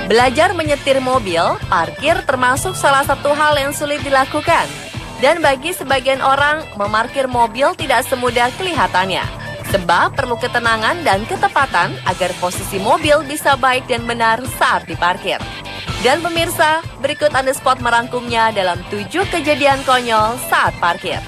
Belajar menyetir mobil, parkir termasuk salah satu hal yang sulit dilakukan. Dan bagi sebagian orang, memarkir mobil tidak semudah kelihatannya. Sebab perlu ketenangan dan ketepatan agar posisi mobil bisa baik dan benar saat diparkir. Dan pemirsa, berikut On The Spot merangkumnya dalam 7 kejadian konyol saat parkir.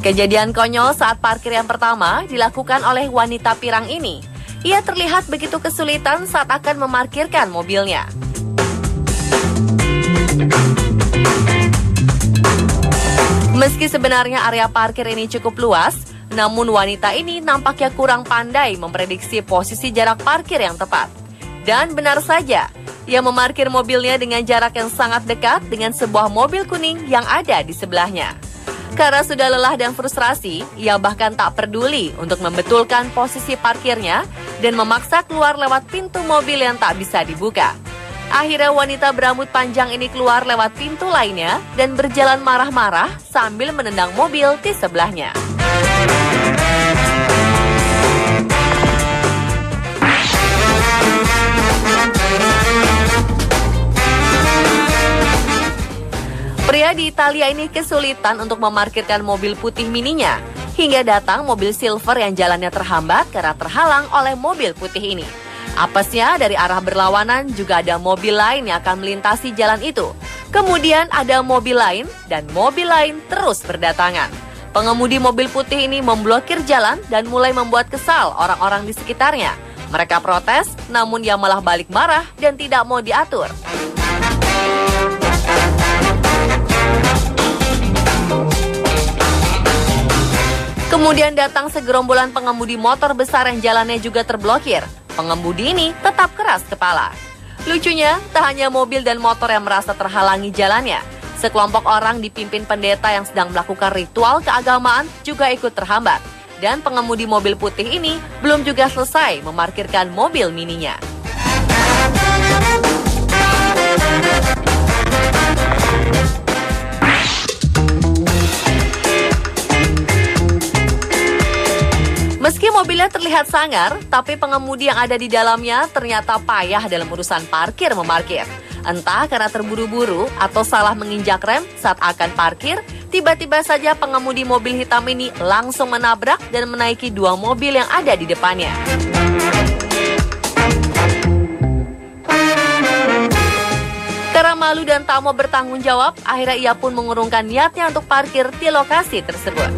Kejadian konyol saat parkir yang pertama dilakukan oleh wanita pirang ini. Ia terlihat begitu kesulitan saat akan memarkirkan mobilnya. Meski sebenarnya area parkir ini cukup luas, namun wanita ini nampaknya kurang pandai memprediksi posisi jarak parkir yang tepat. Dan benar saja, ia memarkir mobilnya dengan jarak yang sangat dekat dengan sebuah mobil kuning yang ada di sebelahnya. Karena sudah lelah dan frustrasi, ia bahkan tak peduli untuk membetulkan posisi parkirnya dan memaksa keluar lewat pintu mobil yang tak bisa dibuka. Akhirnya wanita berambut panjang ini keluar lewat pintu lainnya dan berjalan marah-marah sambil menendang mobil di sebelahnya. Pria di Italia ini kesulitan untuk memarkirkan mobil putih mininya, hingga datang mobil silver yang jalannya terhambat karena terhalang oleh mobil putih ini. Apesnya dari arah berlawanan juga ada mobil lain yang akan melintasi jalan itu. Kemudian ada mobil lain dan mobil lain terus berdatangan. Pengemudi mobil putih ini memblokir jalan dan mulai membuat kesal orang-orang di sekitarnya. Mereka protes, namun ia malah balik marah dan tidak mau diatur. Kemudian datang segerombolan pengemudi motor besar yang jalannya juga terblokir. Pengemudi ini tetap keras kepala. Lucunya, tak hanya mobil dan motor yang merasa terhalangi jalannya. Sekelompok orang dipimpin pendeta yang sedang melakukan ritual keagamaan juga ikut terhambat. Dan pengemudi mobil putih ini belum juga selesai memarkirkan mobil mininya. Meski mobilnya terlihat sangar, tapi pengemudi yang ada di dalamnya ternyata payah dalam urusan parkir-memarkir. Entah karena terburu-buru atau salah menginjak rem saat akan parkir, tiba-tiba saja pengemudi mobil hitam ini langsung menabrak dan menaiki 2 mobil yang ada di depannya. Karena malu dan tak mau bertanggung jawab, akhirnya ia pun mengurungkan niatnya untuk parkir di lokasi tersebut.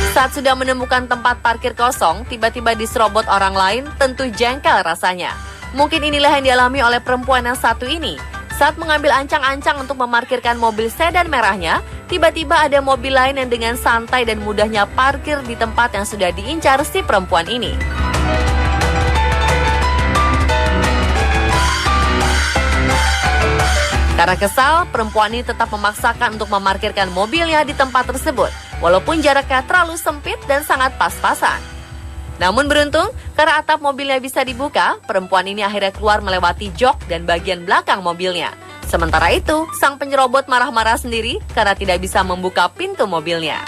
Saat sudah menemukan tempat parkir kosong, tiba-tiba diserobot orang lain, tentu jengkel rasanya. Mungkin inilah yang dialami oleh perempuan yang satu ini. Saat mengambil ancang-ancang untuk memarkirkan mobil sedan merahnya, tiba-tiba ada mobil lain yang dengan santai dan mudahnya parkir di tempat yang sudah diincar si perempuan ini. Karena kesal, perempuan ini tetap memaksakan untuk memarkirkan mobilnya di tempat tersebut, walaupun jaraknya terlalu sempit dan sangat pas-pasan. Namun beruntung, karena atap mobilnya bisa dibuka, perempuan ini akhirnya keluar melewati jok dan bagian belakang mobilnya. Sementara itu, sang penyerobot marah-marah sendiri karena tidak bisa membuka pintu mobilnya.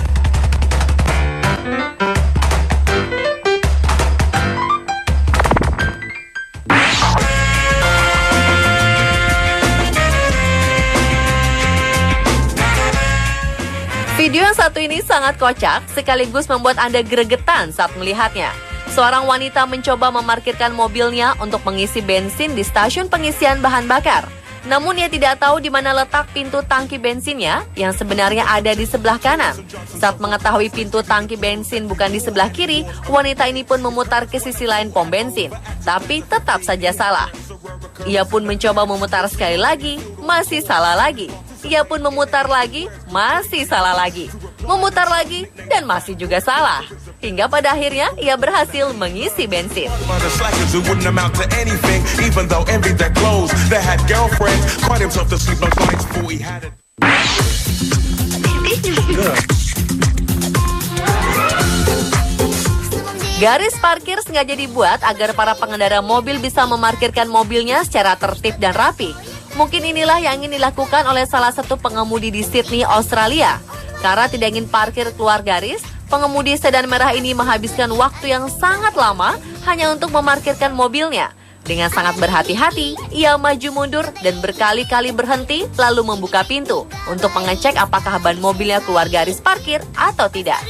Video yang satu ini sangat kocak, sekaligus membuat Anda gregetan saat melihatnya. Seorang wanita mencoba memarkirkan mobilnya untuk mengisi bensin di stasiun pengisian bahan bakar. Namun ia tidak tahu di mana letak pintu tangki bensinnya yang sebenarnya ada di sebelah kanan. Saat mengetahui pintu tangki bensin bukan di sebelah kiri, wanita ini pun memutar ke sisi lain pom bensin. Tapi tetap saja salah. Ia pun mencoba memutar sekali lagi, masih salah lagi. Ia pun memutar lagi, masih salah lagi. Memutar lagi, dan masih juga salah. Hingga pada akhirnya, ia berhasil mengisi bensin. Garis parkir sengaja dibuat agar para pengendara mobil bisa memarkirkan mobilnya secara tertib dan rapi. Mungkin inilah yang ingin dilakukan oleh salah satu pengemudi di Sydney, Australia. Karena tidak ingin parkir keluar garis, pengemudi sedan merah ini menghabiskan waktu yang sangat lama hanya untuk memarkirkan mobilnya. Dengan sangat berhati-hati, ia maju mundur dan berkali-kali berhenti lalu membuka pintu untuk mengecek apakah ban mobilnya keluar garis parkir atau tidak.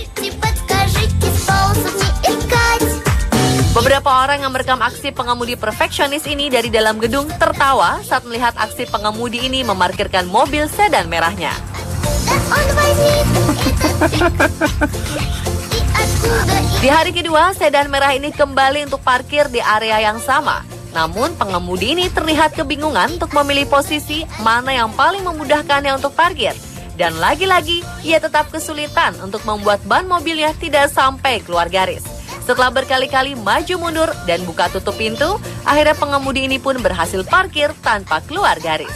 Beberapa orang yang merekam aksi pengemudi perfeksionis ini dari dalam gedung tertawa saat melihat aksi pengemudi ini memarkirkan mobil sedan merahnya. Di hari kedua, sedan merah ini kembali untuk parkir di area yang sama. Namun, pengemudi ini terlihat kebingungan untuk memilih posisi mana yang paling memudahkannya untuk parkir. Dan lagi-lagi, ia tetap kesulitan untuk membuat ban mobilnya tidak sampai keluar garis. Setelah berkali-kali maju mundur dan buka tutup pintu, akhirnya pengemudi ini pun berhasil parkir tanpa keluar garis.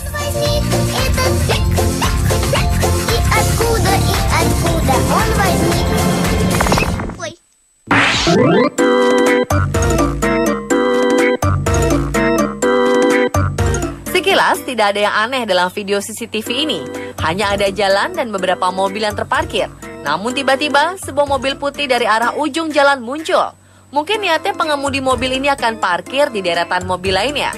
Sekilas tidak ada yang aneh dalam video CCTV ini. Hanya ada jalan dan beberapa mobil yang terparkir. Namun tiba-tiba sebuah mobil putih dari arah ujung jalan muncul. Mungkin niatnya pengemudi mobil ini akan parkir di deretan mobil lainnya.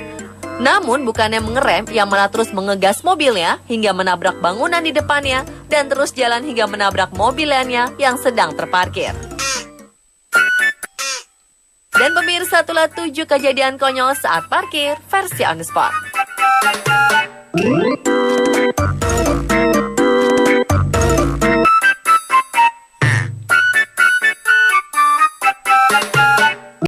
Namun bukannya mengerem, ia malah terus mengegas mobilnya hingga menabrak bangunan di depannya dan terus jalan hingga menabrak mobil lainnya yang sedang terparkir. Dan pemirsa, itulah 7 kejadian konyol saat parkir versi On The Spot.